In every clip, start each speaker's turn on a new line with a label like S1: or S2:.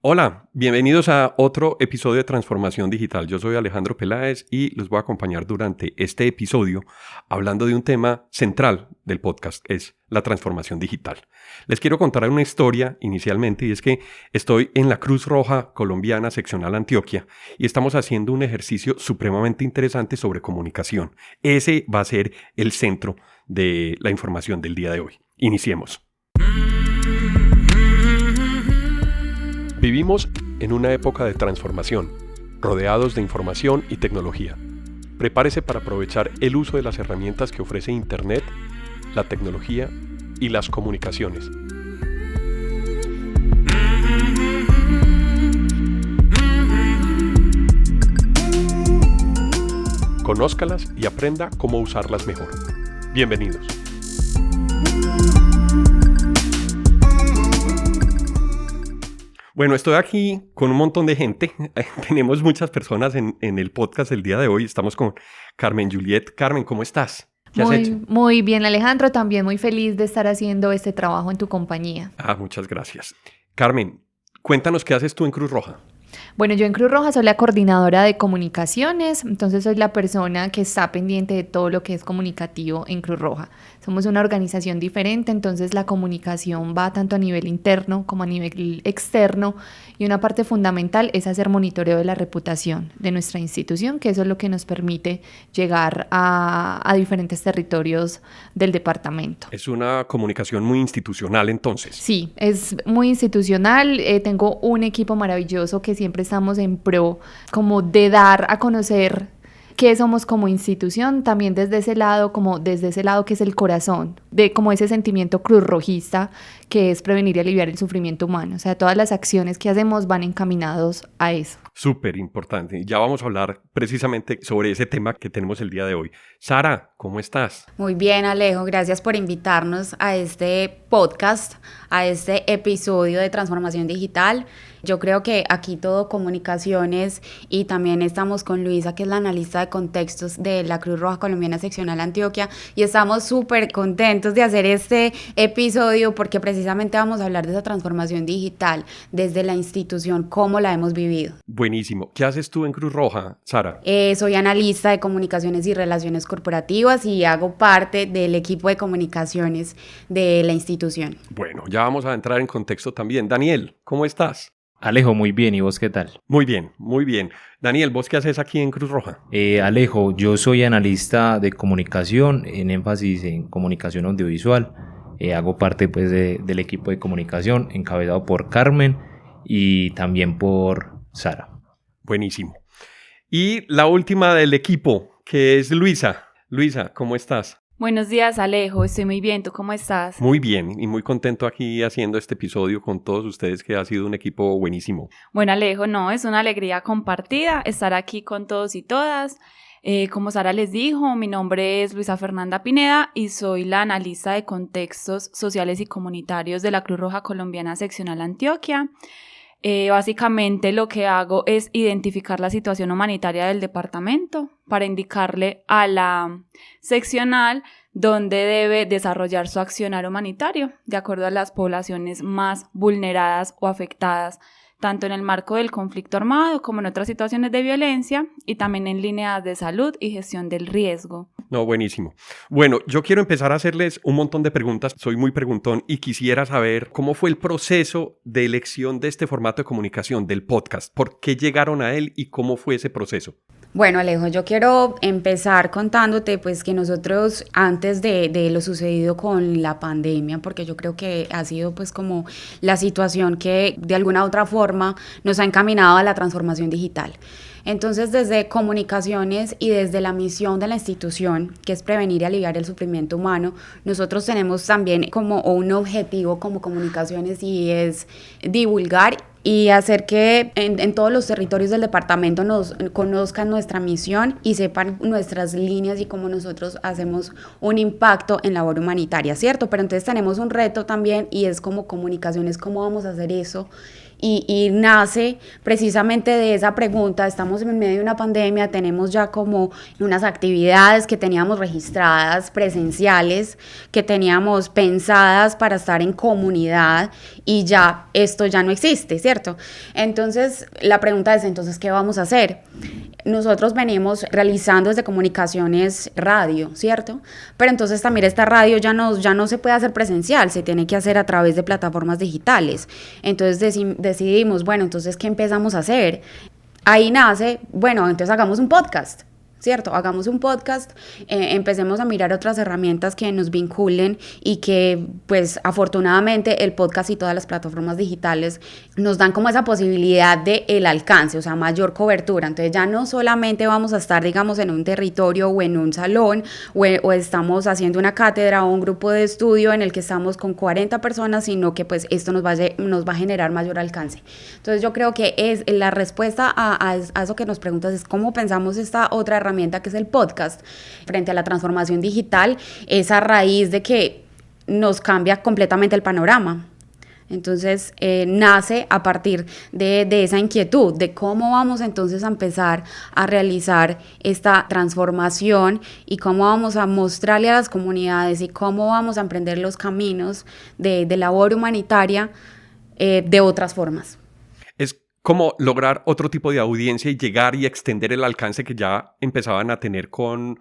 S1: Hola, bienvenidos a otro episodio de Transformación Digital. Yo soy Alejandro Peláez y los voy a acompañar durante este episodio hablando de un tema central del podcast, es la transformación digital. Les quiero contar una historia inicialmente y es que estoy en la Cruz Roja Colombiana Seccional Antioquia y estamos haciendo un ejercicio supremamente interesante sobre comunicación. Ese va a ser el centro de la información del día de hoy. Iniciemos. Vivimos en una época de transformación, rodeados de información y tecnología. Prepárese para aprovechar el uso de las herramientas que ofrece Internet, la tecnología y las comunicaciones. Conózcalas y aprenda cómo usarlas mejor. Bienvenidos. Bueno, estoy aquí con un montón de gente. Tenemos muchas personas en el podcast el día de hoy. Estamos con Carmen Juliet. Carmen, ¿cómo estás? ¿Qué has hecho?
S2: Muy bien, Alejandro. También muy feliz de estar haciendo este trabajo en tu compañía.
S1: Muchas gracias. Carmen, cuéntanos qué haces tú en Cruz Roja.
S2: Bueno, yo en Cruz Roja soy la coordinadora de comunicaciones, entonces soy la persona que está pendiente de todo lo que es comunicativo en Cruz Roja. Somos una organización diferente, entonces la comunicación va tanto a nivel interno como a nivel externo y una parte fundamental es hacer monitoreo de la reputación de nuestra institución, que eso es lo que nos permite llegar a diferentes territorios del departamento.
S1: Es una comunicación muy institucional entonces.
S2: Sí, es muy institucional. Tengo un equipo maravilloso que siempre estamos en pro como de dar a conocer qué somos como institución, también desde ese lado que es el corazón, de como ese sentimiento cruzrojista que es prevenir y aliviar el sufrimiento humano. O sea, todas las acciones que hacemos van encaminados a eso.
S1: Súper importante. Ya vamos a hablar precisamente sobre ese tema que tenemos el día de hoy. Sara, ¿cómo estás?
S3: Muy bien, Alejo. Gracias por invitarnos a este podcast, a este episodio de Transformación Digital. Yo creo que aquí todo comunicaciones y también estamos con Luisa, que es la analista de contextos de la Cruz Roja Colombiana Seccional Antioquia, y estamos súper contentos de hacer este episodio porque precisamente vamos a hablar de esa transformación digital desde la institución, cómo la hemos vivido.
S1: Buenísimo. ¿Qué haces tú en Cruz Roja, Sara?
S3: Soy analista de comunicaciones y relaciones corporativas y hago parte del equipo de comunicaciones de la institución.
S1: Bueno, ya vamos a entrar en contexto también. Daniel, ¿cómo estás?
S4: Alejo, muy bien. ¿Y vos qué tal?
S1: Muy bien, muy bien. Daniel, ¿vos qué haces aquí en Cruz Roja?
S4: Alejo, yo soy analista de comunicación, en énfasis en comunicación audiovisual. Hago parte pues, del equipo de comunicación encabezado por Carmen y también por Sara.
S1: Buenísimo. Y la última del equipo, que es Luisa. Luisa, ¿cómo estás?
S5: Buenos días, Alejo. Estoy muy bien. ¿Tú cómo estás?
S1: Muy bien y muy contento aquí haciendo este episodio con todos ustedes, que ha sido un equipo buenísimo.
S5: Bueno, Alejo, no, es una alegría compartida estar aquí con todos y todas. Como Sara les dijo, mi nombre es Luisa Fernanda Pineda y soy la analista de contextos sociales y comunitarios de la Cruz Roja Colombiana Seccional Antioquia. Básicamente lo que hago es identificar la situación humanitaria del departamento para indicarle a la seccional dónde debe desarrollar su accionar humanitario de acuerdo a las poblaciones más vulneradas o afectadas, tanto en el marco del conflicto armado como en otras situaciones de violencia y también en líneas de salud y gestión del riesgo.
S1: No, buenísimo. Bueno, yo quiero empezar a hacerles un montón de preguntas. Soy muy preguntón y quisiera saber cómo fue el proceso de elección de este formato de comunicación, del podcast. ¿Por qué llegaron a él y cómo fue ese proceso?
S3: Bueno, Alejo, yo quiero empezar contándote pues que nosotros antes de lo sucedido con la pandemia, porque yo creo que ha sido pues como la situación que de alguna u otra forma nos ha encaminado a la transformación digital. Entonces, desde comunicaciones y desde la misión de la institución, que es prevenir y aliviar el sufrimiento humano, nosotros tenemos también como un objetivo como comunicaciones y es divulgar y hacer que en todos los territorios del departamento nos conozcan nuestra misión y sepan nuestras líneas y cómo nosotros hacemos un impacto en labor humanitaria, ¿cierto? Pero entonces tenemos un reto también y es como comunicaciones, ¿cómo vamos a hacer eso? Y nace precisamente de esa pregunta. Estamos en medio de una pandemia, tenemos ya como unas actividades que teníamos registradas, presenciales, que teníamos pensadas para estar en comunidad y ya esto ya no existe, ¿cierto? ¿cierto? Entonces, la pregunta es, entonces, ¿qué vamos a hacer? Nosotros venimos realizando desde Comunicaciones radio, ¿cierto? Pero entonces también esta radio ya no se puede hacer presencial, se tiene que hacer a través de plataformas digitales. Entonces decidimos, bueno, entonces, ¿qué empezamos a hacer? Ahí nace, bueno, entonces hagamos un podcast, ¿cierto? Hagamos un podcast, empecemos a mirar otras herramientas que nos vinculen y que, pues, afortunadamente el podcast y todas las plataformas digitales nos dan como esa posibilidad de el alcance, o sea, mayor cobertura. Entonces ya no solamente vamos a estar, digamos, en un territorio o en un salón o estamos haciendo una cátedra o un grupo de estudio en el que estamos con 40 personas, sino que, pues, esto nos va a generar mayor alcance. Entonces yo creo que es la respuesta a eso que nos preguntas es cómo pensamos esta otra herramienta que es el podcast frente a la transformación digital, es a raíz de que nos cambia completamente el panorama. Entonces nace a partir de esa inquietud de cómo vamos entonces a empezar a realizar esta transformación y cómo vamos a mostrarle a las comunidades y cómo vamos a emprender los caminos de labor humanitaria de otras formas.
S1: Es como lograr otro tipo de audiencia y llegar y extender el alcance que ya empezaban a tener con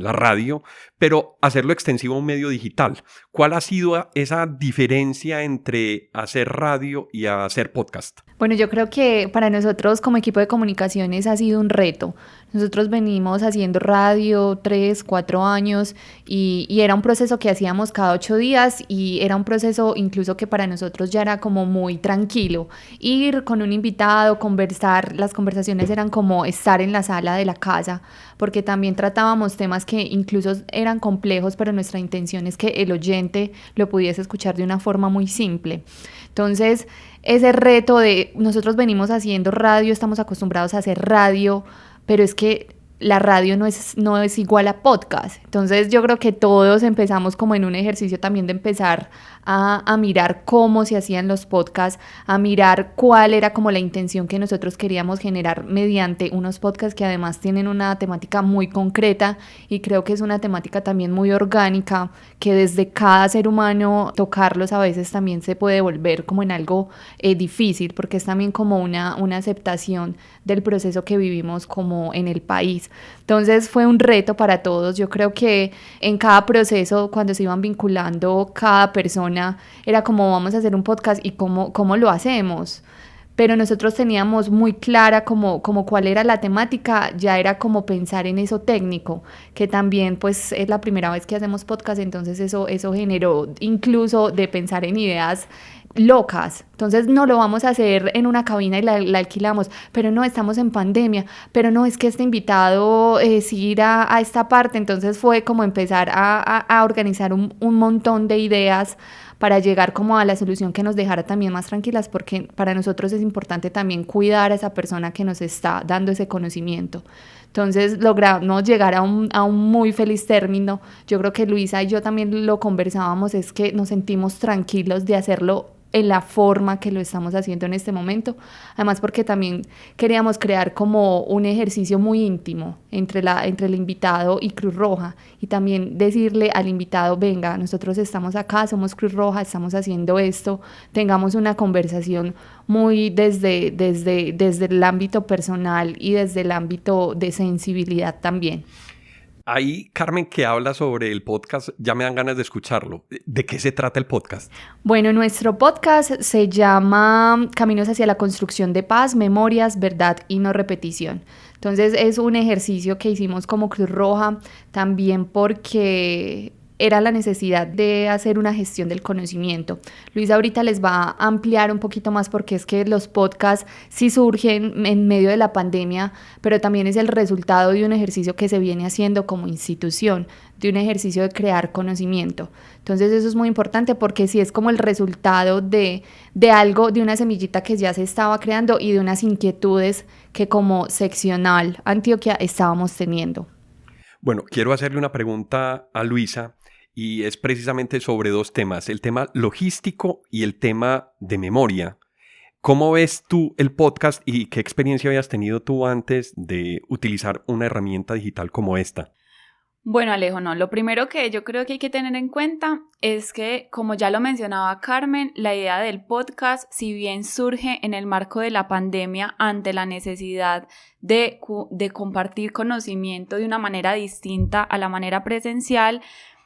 S1: la radio, pero hacerlo extensivo a un medio digital. ¿Cuál ha sido esa diferencia entre hacer radio y hacer podcast?
S2: Bueno, yo creo que para nosotros como equipo de comunicaciones ha sido un reto. Nosotros venimos haciendo radio 3, 4 años y era un proceso que hacíamos cada 8 días y era un proceso incluso que para nosotros ya era como muy tranquilo. Ir con un invitado, conversar, las conversaciones eran como estar en la sala de la casa, porque también tratábamos temas que incluso eran complejos, pero nuestra intención es que el oyente lo pudiese escuchar de una forma muy simple. Entonces, ese reto de nosotros venimos haciendo radio, estamos acostumbrados a hacer radio, pero es que la radio no es igual a podcast. Entonces yo creo que todos empezamos como en un ejercicio también de empezar a mirar cómo se hacían los podcasts, a mirar cuál era como la intención que nosotros queríamos generar mediante unos podcasts que además tienen una temática muy concreta y creo que es una temática también muy orgánica, que desde cada ser humano tocarlos a veces también se puede volver como en algo difícil, porque es también como una aceptación del proceso que vivimos como en el país. Entonces fue un reto para todos. Yo creo que en cada proceso, cuando se iban vinculando cada persona, era como vamos a hacer un podcast y cómo lo hacemos. Pero nosotros teníamos muy clara como cuál era la temática, ya era como pensar en eso técnico, que también pues es la primera vez que hacemos podcast, entonces eso generó incluso de pensar en ideas locas. Entonces no lo vamos a hacer en una cabina y la alquilamos, pero no, estamos en pandemia, pero no, es que este invitado sí irá a esta parte. Entonces fue como empezar a organizar un montón de ideas para llegar como a la solución que nos dejara también más tranquilas, porque para nosotros es importante también cuidar a esa persona que nos está dando ese conocimiento. Entonces logramos llegar a un muy feliz término. Yo creo que Luisa y yo también lo conversábamos, es que nos sentimos tranquilos de hacerlo en la forma que lo estamos haciendo en este momento, además porque también queríamos crear como un ejercicio muy íntimo entre el invitado y Cruz Roja, y también decirle al invitado, venga, nosotros estamos acá, somos Cruz Roja, estamos haciendo esto, tengamos una conversación muy desde el ámbito personal y desde el ámbito de sensibilidad también.
S1: Ahí, Carmen, que habla sobre el podcast, ya me dan ganas de escucharlo. ¿De qué se trata el podcast?
S2: Bueno, nuestro podcast se llama Caminos hacia la construcción de paz, memorias, verdad y no repetición. Entonces es un ejercicio que hicimos como Cruz Roja, también porque era la necesidad de hacer una gestión del conocimiento. Luisa ahorita les va a ampliar un poquito más, porque es que los podcasts sí surgen en medio de la pandemia, pero también es el resultado de un ejercicio que se viene haciendo como institución, de un ejercicio de crear conocimiento. Entonces eso es muy importante, porque sí es como el resultado de algo, de una semillita que ya se estaba creando y de unas inquietudes que como seccional Antioquia estábamos teniendo.
S1: Bueno, quiero hacerle una pregunta a Luisa, y es precisamente sobre dos temas, el tema logístico y el tema de memoria. ¿Cómo ves tú el podcast y qué experiencia habías tenido tú antes de utilizar una herramienta digital como esta?
S5: Bueno, Alejo, no, lo primero que yo creo que hay que tener en cuenta es que, como ya lo mencionaba Carmen, la idea del podcast, si bien surge en el marco de la pandemia ante la necesidad de compartir conocimiento de una manera distinta a la manera presencial,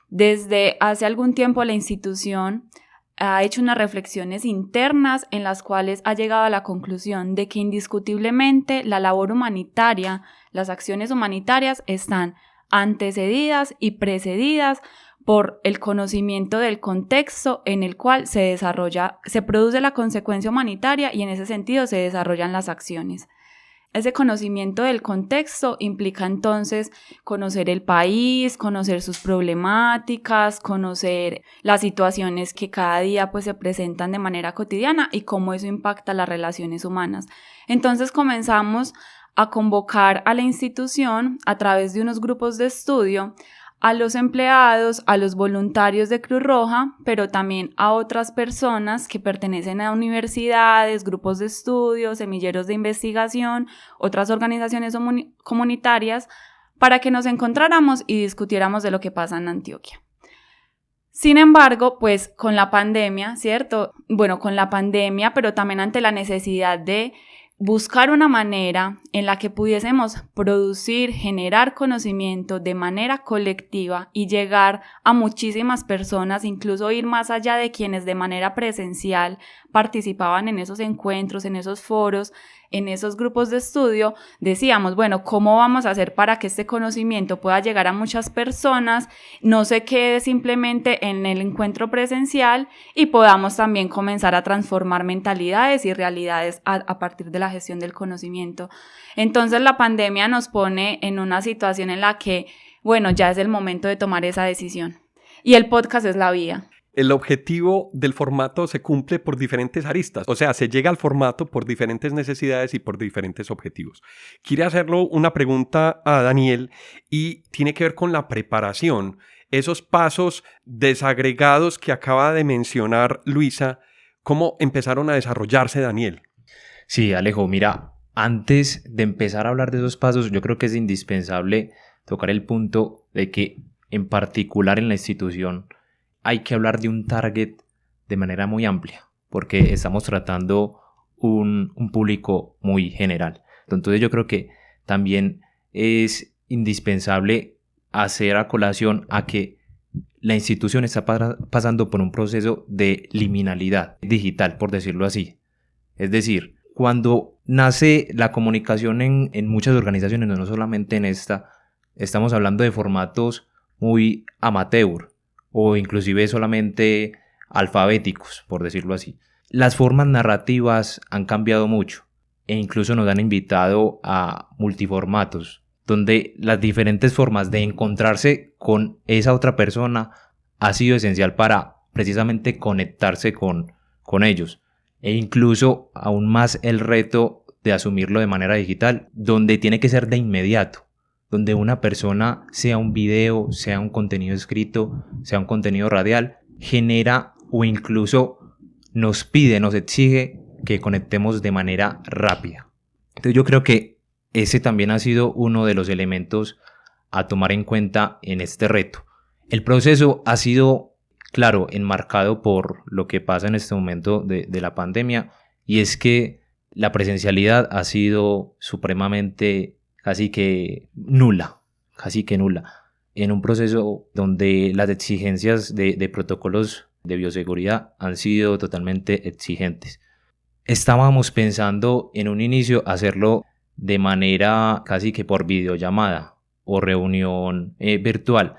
S5: desde hace algún tiempo la institución ha hecho unas reflexiones internas en las cuales ha llegado a la conclusión de que indiscutiblemente la labor humanitaria, las acciones humanitarias están antecedidas y precedidas por el conocimiento del contexto en el cual se produce la consecuencia humanitaria y en ese sentido se desarrollan las acciones. Ese conocimiento del contexto implica entonces conocer el país, conocer sus problemáticas, conocer las situaciones que cada día pues se presentan de manera cotidiana y cómo eso impacta las relaciones humanas. Entonces comenzamos a convocar a la institución a través de unos grupos de estudio a los empleados, a los voluntarios de Cruz Roja, pero también a otras personas que pertenecen a universidades, grupos de estudio, semilleros de investigación, otras organizaciones comunitarias, para que nos encontráramos y discutiéramos de lo que pasa en Antioquia. Sin embargo, pues con la pandemia, ¿cierto? Bueno, con la pandemia, pero también ante la necesidad de buscar una manera en la que pudiésemos producir, generar conocimiento de manera colectiva y llegar a muchísimas personas, incluso ir más allá de quienes de manera presencial participaban en esos encuentros, en esos foros, en esos grupos de estudio. Decíamos, bueno, ¿cómo vamos a hacer para que este conocimiento pueda llegar a muchas personas, no se quede simplemente en el encuentro presencial y podamos también comenzar a transformar mentalidades y realidades a partir de la gestión del conocimiento? Entonces la pandemia nos pone en una situación en la que, bueno, ya es el momento de tomar esa decisión y el podcast es la vía.
S1: El objetivo del formato se cumple por diferentes aristas, o sea, se llega al formato por diferentes necesidades y por diferentes objetivos. Quiere hacerlo una pregunta a Daniel y tiene que ver con la preparación, esos pasos desagregados que acaba de mencionar Luisa, ¿cómo empezaron a desarrollarse, Daniel?
S4: Sí, Alejo, mira, antes de empezar a hablar de esos pasos, yo creo que es indispensable tocar el punto de que, en particular en la institución, hay que hablar de un target de manera muy amplia, porque estamos tratando un público muy general. Entonces yo creo que también es indispensable hacer a colación a que la institución está pasando por un proceso de liminalidad digital, por decirlo así. Es decir, cuando nace la comunicación en muchas organizaciones, no solamente en esta, estamos hablando de formatos muy amateur, o inclusive solamente alfabéticos, por decirlo así. Las formas narrativas han cambiado mucho e incluso nos han invitado a multiformatos, donde las diferentes formas de encontrarse con esa otra persona ha sido esencial para precisamente conectarse con ellos. E incluso aún más el reto de asumirlo de manera digital, donde tiene que ser de inmediato, donde una persona, sea un video, sea un contenido escrito, sea un contenido radial, genera o incluso nos pide, nos exige que conectemos de manera rápida. Entonces yo creo que ese también ha sido uno de los elementos a tomar en cuenta en este reto. El proceso ha sido, claro, enmarcado por lo que pasa en este momento de la pandemia, y es que la presencialidad ha sido supremamente casi que nula, en un proceso donde las exigencias de protocolos de bioseguridad han sido totalmente exigentes. Estábamos pensando en un inicio hacerlo de manera casi que por videollamada o reunión virtual,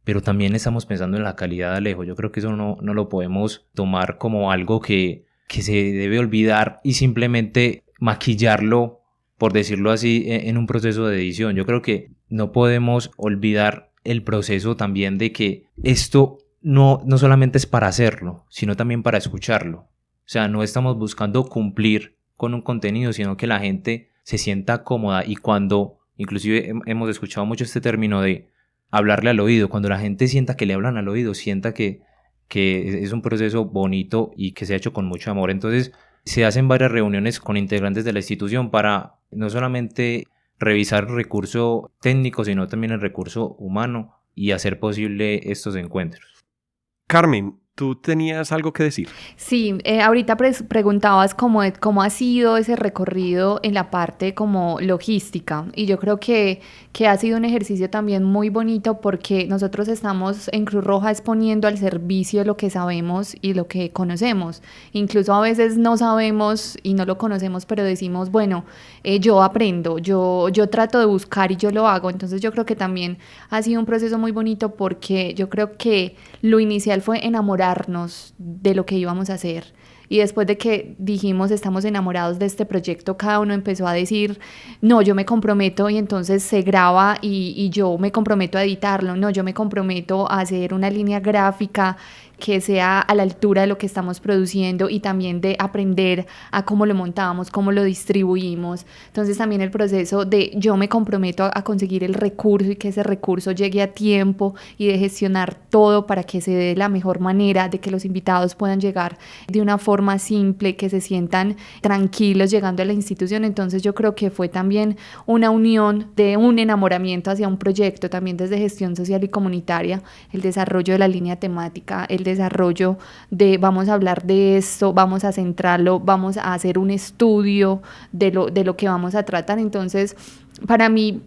S4: pero también estamos pensando en la calidad, Alejo. Yo creo que eso no lo podemos tomar como algo que se debe olvidar y simplemente maquillarlo, por decirlo así, en un proceso de edición. Yo creo que no podemos olvidar el proceso también de que esto no solamente es para hacerlo, sino también para escucharlo. O sea, no estamos buscando cumplir con un contenido, sino que la gente se sienta cómoda, y cuando, inclusive hemos escuchado mucho este término de hablarle al oído, cuando la gente sienta que le hablan al oído, sienta que es un proceso bonito y que se ha hecho con mucho amor. Entonces se hacen varias reuniones con integrantes de la institución para no solamente revisar el recurso técnico, sino también el recurso humano, y hacer posible estos encuentros.
S1: Carmen, ¿tú tenías algo que decir?
S2: Sí, ahorita preguntabas cómo ha sido ese recorrido en la parte como logística, y yo creo que ha sido un ejercicio también muy bonito porque nosotros estamos en Cruz Roja exponiendo al servicio lo que sabemos y lo que conocemos. Incluso a veces no sabemos y no lo conocemos, pero decimos, bueno, yo aprendo, yo trato de buscar y yo lo hago. Entonces yo creo que también ha sido un proceso muy bonito porque yo creo que lo inicial fue enamorarnos de lo que íbamos a hacer. Y después de que dijimos estamos enamorados de este proyecto, cada uno empezó a decir, no, yo me comprometo, y entonces se graba y yo me comprometo a editarlo, no, yo me comprometo a hacer una línea gráfica que sea a la altura de lo que estamos produciendo, y también de aprender a cómo lo montamos, cómo lo distribuimos. Entonces también el proceso de yo me comprometo a conseguir el recurso y que ese recurso llegue a tiempo, y de gestionar todo para que se dé de la mejor manera, de que los invitados puedan llegar de una forma simple, que se sientan tranquilos llegando a la institución. Entonces yo creo que fue también una unión de un enamoramiento hacia un proyecto, también desde gestión social y comunitaria, el desarrollo de la línea temática, el desarrollo de vamos a hablar de esto, vamos a centrarlo, vamos a hacer un estudio de lo que vamos a tratar. Entonces, para mí,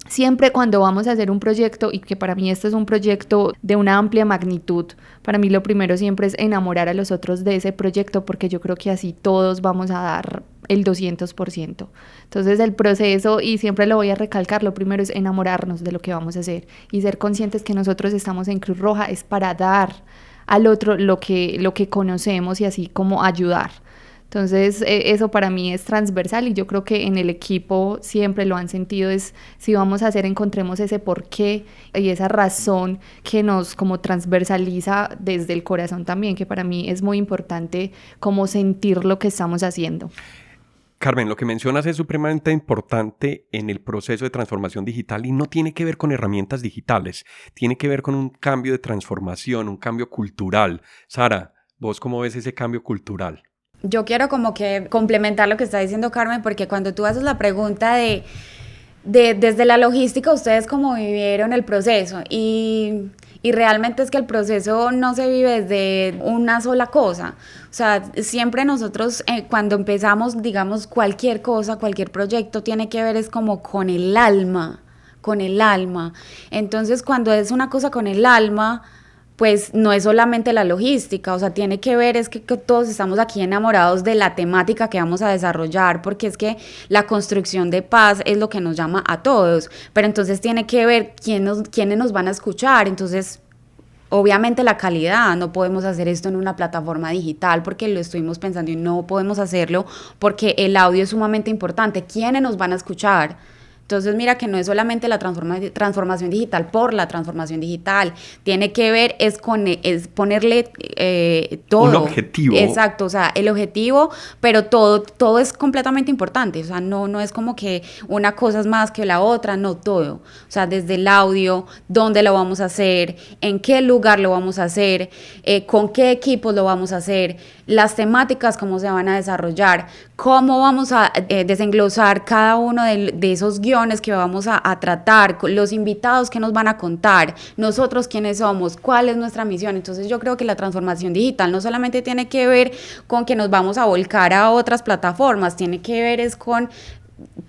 S2: siempre cuando vamos a hacer un proyecto, y que para mí este es un proyecto de una amplia magnitud, para mí lo primero siempre es enamorar a los otros de ese proyecto, porque yo creo que así todos vamos a dar el 200%. Entonces el proceso, y siempre lo voy a recalcar, lo primero es enamorarnos de lo que vamos a hacer y ser conscientes que nosotros estamos en Cruz Roja es para dar al otro lo que conocemos, y así como ayudar. Entonces eso para mí es transversal, y yo creo que en el equipo siempre lo han sentido. Es, si vamos a hacer, encontremos ese porqué y esa razón que nos como transversaliza desde el corazón también, que para mí es muy importante como sentir lo que estamos haciendo.
S1: Carmen, lo que mencionas es supremamente importante en el proceso de transformación digital, y no tiene que ver con herramientas digitales, tiene que ver con un cambio de transformación, un cambio cultural. Sara, ¿vos cómo ves ese cambio cultural?
S3: Yo quiero como que complementar lo que está diciendo Carmen, porque cuando tú haces la pregunta de desde la logística, ustedes cómo vivieron el proceso, y realmente es que el proceso no se vive desde una sola cosa. O sea, siempre nosotros cuando empezamos, digamos, cualquier cosa, cualquier proyecto tiene que ver es como con el alma. Entonces, cuando es una cosa con el alma, pues no es solamente la logística, o sea, tiene que ver es que todos estamos aquí enamorados de la temática que vamos a desarrollar, porque es que la construcción de paz es lo que nos llama a todos, pero entonces tiene que ver quiénes nos van a escuchar. Entonces, obviamente la calidad, no podemos hacer esto en una plataforma digital porque lo estuvimos pensando y no podemos hacerlo porque el audio es sumamente importante. ¿Quiénes nos van a escuchar? Entonces mira que no es solamente la transformación digital por la transformación digital, tiene que ver es ponerle todo.
S1: Un objetivo.
S3: Exacto, o sea, el objetivo, pero todo es completamente importante, o sea, no es como que una cosa es más que la otra, no, todo. O sea, desde el audio, dónde lo vamos a hacer, en qué lugar lo vamos a hacer, con qué equipos lo vamos a hacer, las temáticas, cómo se van a desarrollar, cómo vamos a desenglosar cada uno de esos guiones que vamos a tratar, los invitados que nos van a contar, nosotros quiénes somos, cuál es nuestra misión. Entonces yo creo que la transformación digital no solamente tiene que ver con que nos vamos a volcar a otras plataformas, tiene que ver es con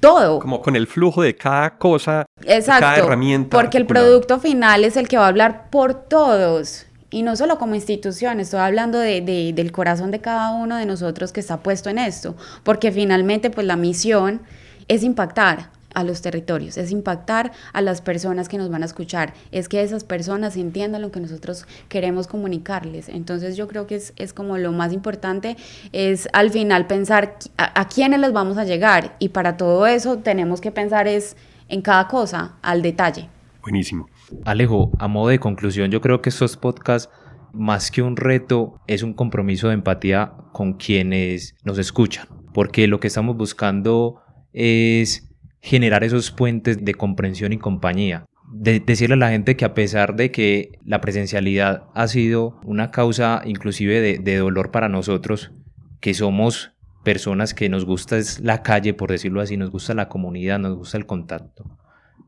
S3: todo.
S1: Como con el flujo de cada cosa,
S3: exacto,
S1: cada herramienta.
S3: Porque el producto final es el que va a hablar por todos. Y no solo como institución, estoy hablando del corazón de cada uno de nosotros que está puesto en esto, porque finalmente pues la misión es impactar a los territorios, es impactar a las personas que nos van a escuchar, es que esas personas entiendan lo que nosotros queremos comunicarles. Entonces yo creo que es como lo más importante, es al final pensar a quiénes les vamos a llegar, y para todo eso tenemos que pensar es en cada cosa, al detalle.
S1: Buenísimo.
S4: Alejo, a modo de conclusión, yo creo que estos podcasts, más que un reto, es un compromiso de empatía con quienes nos escuchan, porque lo que estamos buscando es generar esos puentes de comprensión y compañía. Decirle a la gente que a pesar de que la presencialidad ha sido una causa inclusive de dolor para nosotros, que somos personas que nos gusta es la calle, por decirlo así, nos gusta la comunidad, nos gusta el contacto,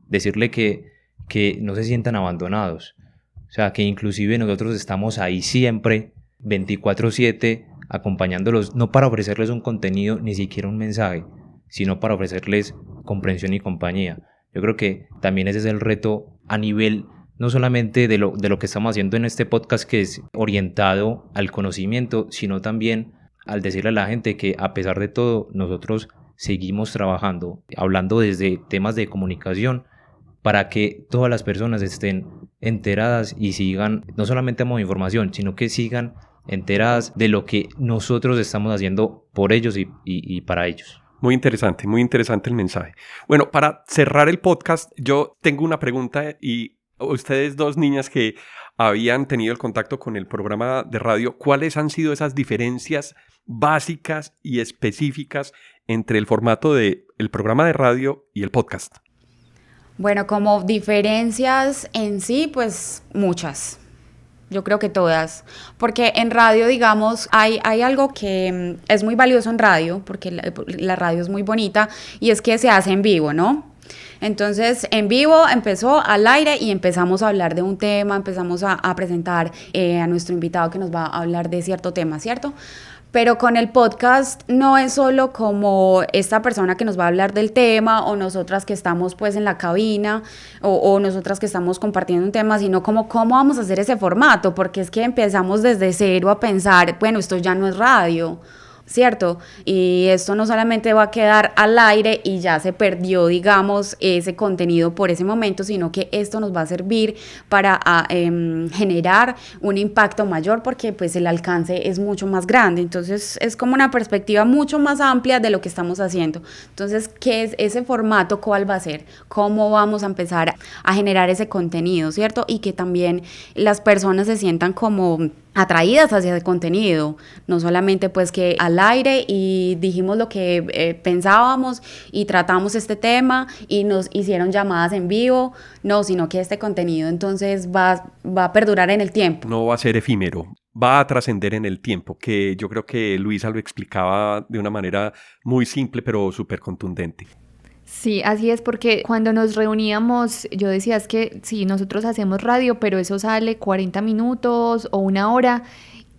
S4: decirle que que no se sientan abandonados. O sea, que inclusive nosotros estamos ahí siempre, 24/7, acompañándolos, no para ofrecerles un contenido, ni siquiera un mensaje, sino para ofrecerles comprensión y compañía. Yo creo que también ese es el reto a nivel no solamente de lo que estamos haciendo en este podcast, que es orientado al conocimiento, sino también al decirle a la gente que a pesar de todo nosotros seguimos trabajando, hablando desde temas de comunicación, para que todas las personas estén enteradas y sigan, no solamente a modo de información, sino que sigan enteradas de lo que nosotros estamos haciendo por ellos y para ellos.
S1: Muy interesante el mensaje. Bueno, para cerrar el podcast, yo tengo una pregunta y ustedes dos niñas que habían tenido el contacto con el programa de radio, ¿cuáles han sido esas diferencias básicas y específicas entre el formato del programa de radio y el podcast?
S3: Bueno, como diferencias en sí, pues muchas. Yo creo que todas, porque en radio, digamos, hay algo que es muy valioso en radio, porque la radio es muy bonita, y es que se hace en vivo, ¿no? Entonces, en vivo empezó al aire y empezamos a hablar de un tema, empezamos a presentar a nuestro invitado que nos va a hablar de cierto tema, ¿cierto? Pero con el podcast no es solo como esta persona que nos va a hablar del tema o nosotras que estamos pues en la cabina o nosotras que estamos compartiendo un tema, sino como cómo vamos a hacer ese formato, porque es que empezamos desde cero a pensar, bueno, esto ya no es radio, ¿cierto? Y esto no solamente va a quedar al aire y ya se perdió, digamos, ese contenido por ese momento, sino que esto nos va a servir para generar un impacto mayor porque pues el alcance es mucho más grande. Entonces es como una perspectiva mucho más amplia de lo que estamos haciendo. Entonces, ¿qué es ese formato? ¿Cuál va a ser? ¿Cómo vamos a empezar a generar ese contenido, ¿cierto? Y que también las personas se sientan como atraídas hacia el contenido, no solamente pues que al aire y dijimos lo que pensábamos y tratamos este tema y nos hicieron llamadas en vivo, no, sino que este contenido entonces va a perdurar en el tiempo.
S1: No va a ser efímero, va a trascender en el tiempo, que yo creo que Luisa lo explicaba de una manera muy simple pero súper contundente.
S2: Sí, así es, porque cuando nos reuníamos, yo decía, es que sí, nosotros hacemos radio, pero eso sale 40 minutos o 1 hora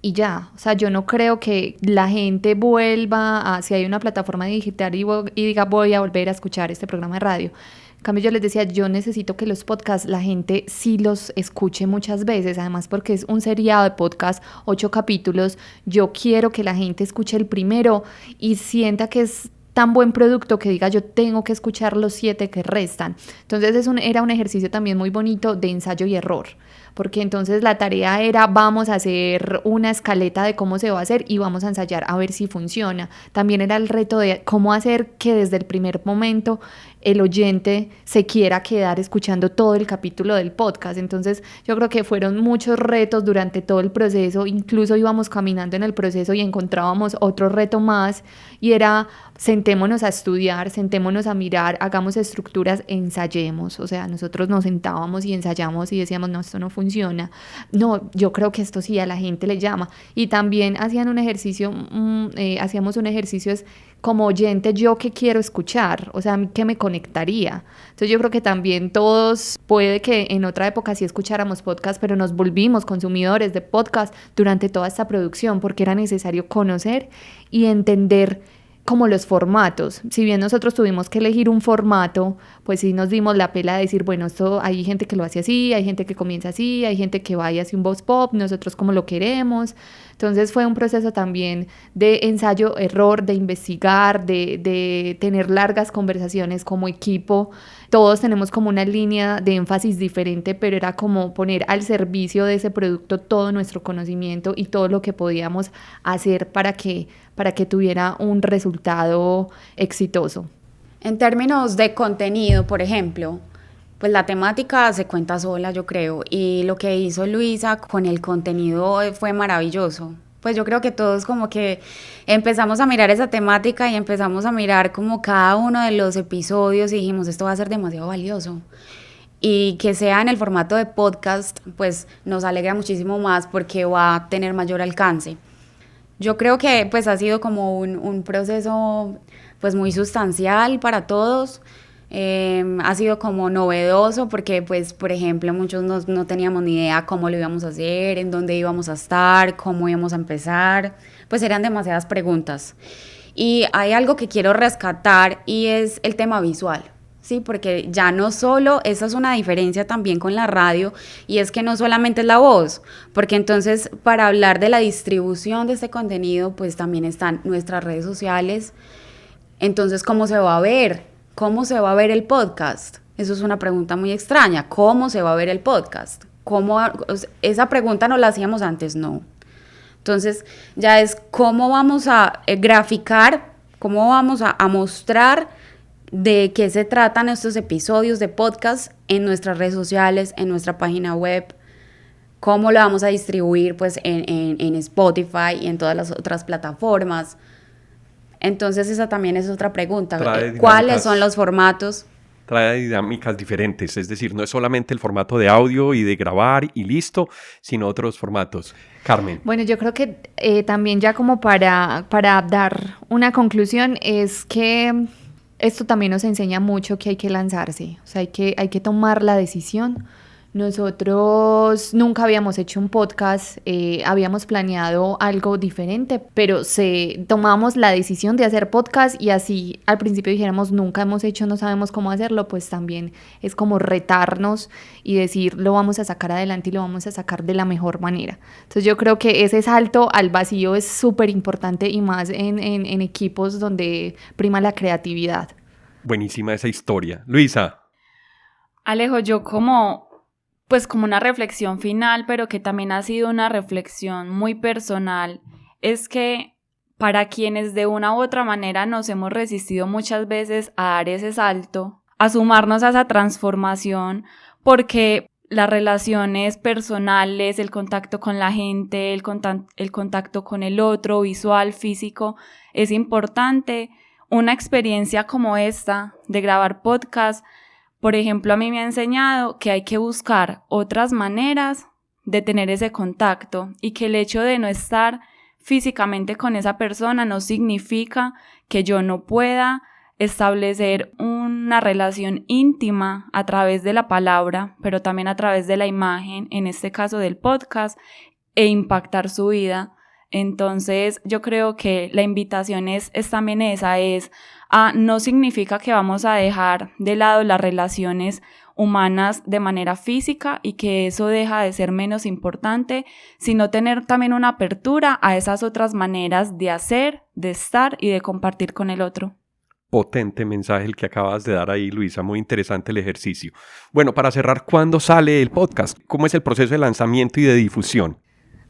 S2: y ya. O sea, yo no creo que la gente vuelva a, si hay una plataforma digital y diga, voy a volver a escuchar este programa de radio. En cambio, yo les decía, yo necesito que los podcasts, la gente sí los escuche muchas veces, además porque es un seriado de podcast, 8 capítulos. Yo quiero que la gente escuche el primero y sienta que es tan buen producto que diga yo tengo que escuchar los 7 que restan. Entonces era un ejercicio también muy bonito de ensayo y error, porque entonces la tarea era vamos a hacer una escaleta de cómo se va a hacer y vamos a ensayar a ver si funciona. También era el reto de cómo hacer que desde el primer momento el oyente se quiera quedar escuchando todo el capítulo del podcast. Entonces yo creo que fueron muchos retos durante todo el proceso, incluso íbamos caminando en el proceso y encontrábamos otro reto más y era sentémonos a estudiar, sentémonos a mirar, hagamos estructuras, ensayemos. O sea, nosotros nos sentábamos y ensayamos y decíamos, no, esto no funciona. No, yo creo que esto sí a la gente le llama. Y también hacíamos un ejercicio es como oyente, ¿yo qué quiero escuchar? O sea, ¿qué me conectaría? Entonces yo creo que también todos, puede que en otra época sí escucháramos podcast, pero nos volvimos consumidores de podcast durante toda esta producción porque era necesario conocer y entender como los formatos. Si bien nosotros tuvimos que elegir un formato, pues sí nos dimos la pela de decir, bueno, esto hay gente que lo hace así, hay gente que comienza así, hay gente que va y hace un voz pop, nosotros como lo queremos. Entonces fue un proceso también de ensayo, error, de investigar, de tener largas conversaciones como equipo. Todos tenemos como una línea de énfasis diferente, pero era como poner al servicio de ese producto todo nuestro conocimiento y todo lo que podíamos hacer para que tuviera un resultado exitoso.
S3: En términos de contenido, por ejemplo, pues la temática se cuenta sola, yo creo, y lo que hizo Luisa con el contenido fue maravilloso. Pues yo creo que todos como que empezamos a mirar esa temática y empezamos a mirar como cada uno de los episodios y dijimos, esto va a ser demasiado valioso. Y que sea en el formato de podcast, pues nos alegra muchísimo más porque va a tener mayor alcance. Yo creo que pues ha sido como un proceso pues muy sustancial para todos. Ha sido como novedoso porque, pues, por ejemplo, muchos no teníamos ni idea cómo lo íbamos a hacer, en dónde íbamos a estar, cómo íbamos a empezar, pues eran demasiadas preguntas. Y hay algo que quiero rescatar y es el tema visual, ¿sí? Porque ya no solo, esa es una diferencia también con la radio, y es que no solamente es la voz, porque entonces para hablar de la distribución de este contenido, pues también están nuestras redes sociales. Entonces, ¿cómo se va a ver? ¿Cómo se va a ver el podcast? Eso es una pregunta muy extraña. ¿Cómo se va a ver el podcast? Esa pregunta no la hacíamos antes, no. Entonces, ya es cómo vamos a graficar, cómo vamos a mostrar de qué se tratan estos episodios de podcast en nuestras redes sociales, en nuestra página web, cómo lo vamos a distribuir pues en Spotify y en todas las otras plataformas. Entonces esa también es otra pregunta. ¿Cuáles son los formatos?
S1: Trae dinámicas diferentes, es decir, no es solamente el formato de audio y de grabar y listo, sino otros formatos. Carmen.
S2: Bueno, yo creo que también ya como para dar una conclusión es que esto también nos enseña mucho que hay que lanzarse, o sea, hay que tomar la decisión. Nosotros nunca habíamos hecho un podcast, habíamos planeado algo diferente, pero tomamos la decisión de hacer podcast y así al principio dijéramos nunca hemos hecho, no sabemos cómo hacerlo, pues también es como retarnos y decir lo vamos a sacar adelante y lo vamos a sacar de la mejor manera. Entonces yo creo que ese salto al vacío es súper importante y más en equipos donde prima la creatividad.
S1: Buenísima esa historia. Luisa.
S5: Alejo, yo como una reflexión final, pero que también ha sido una reflexión muy personal, es que para quienes de una u otra manera nos hemos resistido muchas veces a dar ese salto, a sumarnos a esa transformación, porque las relaciones personales, el contacto con la gente, el contacto con el otro, visual, físico, es importante. Una experiencia como esta de grabar podcast, por ejemplo, a mí me ha enseñado que hay que buscar otras maneras de tener ese contacto y que el hecho de no estar físicamente con esa persona no significa que yo no pueda establecer una relación íntima a través de la palabra, pero también a través de la imagen, en este caso del podcast, e impactar su vida. Entonces, yo creo que la invitación es también esa, no significa que vamos a dejar de lado las relaciones humanas de manera física y que eso deja de ser menos importante, sino tener también una apertura a esas otras maneras de hacer, de estar y de compartir con el otro.
S1: Potente mensaje el que acabas de dar ahí, Luisa. Muy interesante el ejercicio. Bueno, para cerrar, ¿cuándo sale el podcast? ¿Cómo es el proceso de lanzamiento y de difusión?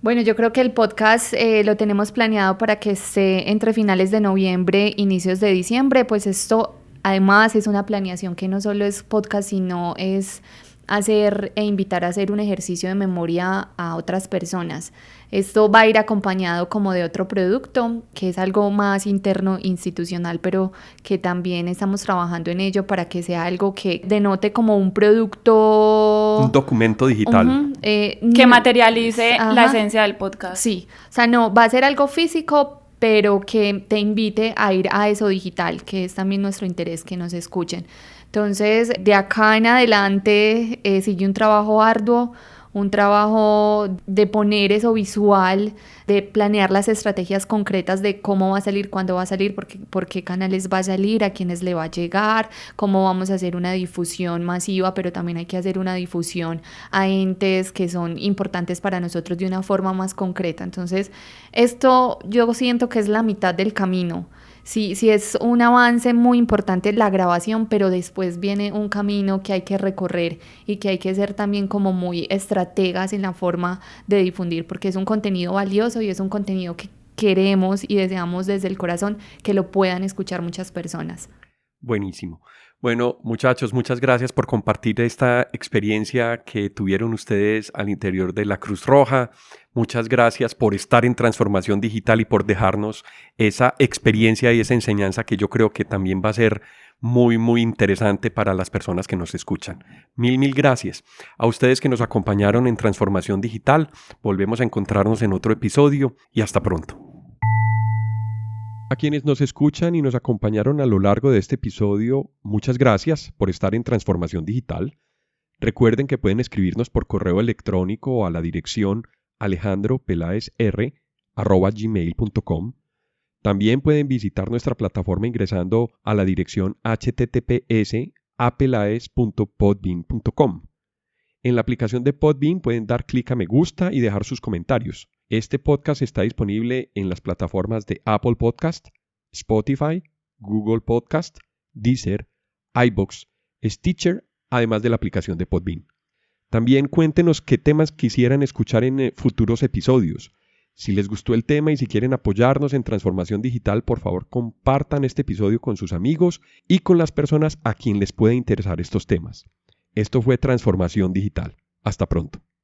S2: Bueno, yo creo que el podcast lo tenemos planeado para que esté entre finales de noviembre, inicios de diciembre. Pues esto además es una planeación que no solo es podcast, sino es hacer e invitar a hacer un ejercicio de memoria a otras personas. Esto va a ir acompañado como de otro producto, que es algo más interno, institucional, pero que también estamos trabajando en ello para que sea algo que denote como un producto...
S1: Un documento digital.
S5: Que materialice la esencia del podcast.
S2: Sí, o sea, no, va a ser algo físico, pero que te invite a ir a eso digital, que es también nuestro interés, que nos escuchen. Entonces, de acá en adelante sigue un trabajo arduo, un trabajo de poner eso visual, de planear las estrategias concretas de cómo va a salir, cuándo va a salir, por qué canales va a salir, a quiénes le va a llegar, cómo vamos a hacer una difusión masiva, pero también hay que hacer una difusión a entes que son importantes para nosotros de una forma más concreta. Entonces, esto yo siento que es la mitad del camino. Sí, es un avance muy importante la grabación, pero después viene un camino que hay que recorrer y que hay que ser también como muy estrategas en la forma de difundir, porque es un contenido valioso y es un contenido que queremos y deseamos desde el corazón que lo puedan escuchar muchas personas.
S1: Buenísimo. Bueno, muchachos, muchas gracias por compartir esta experiencia que tuvieron ustedes al interior de la Cruz Roja. Muchas gracias por estar en Transformación Digital y por dejarnos esa experiencia y esa enseñanza que yo creo que también va a ser muy, muy interesante para las personas que nos escuchan. Mil gracias. A ustedes que nos acompañaron en Transformación Digital, volvemos a encontrarnos en otro episodio y hasta pronto. A quienes nos escuchan y nos acompañaron a lo largo de este episodio, muchas gracias por estar en Transformación Digital. Recuerden que pueden escribirnos por correo electrónico a la dirección alejandropelaesr@gmail.com. También pueden visitar nuestra plataforma ingresando a la dirección https://apelaes.podbean.com. En la aplicación de Podbean pueden dar clic a me gusta y dejar sus comentarios. Este podcast está disponible en las plataformas de Apple Podcast, Spotify, Google Podcast, Deezer, iVoox, Stitcher, además de la aplicación de Podbean. También cuéntenos qué temas quisieran escuchar en futuros episodios. Si les gustó el tema y si quieren apoyarnos en Transformación Digital, por favor compartan este episodio con sus amigos y con las personas a quien les puede interesar estos temas. Esto fue Transformación Digital. Hasta pronto.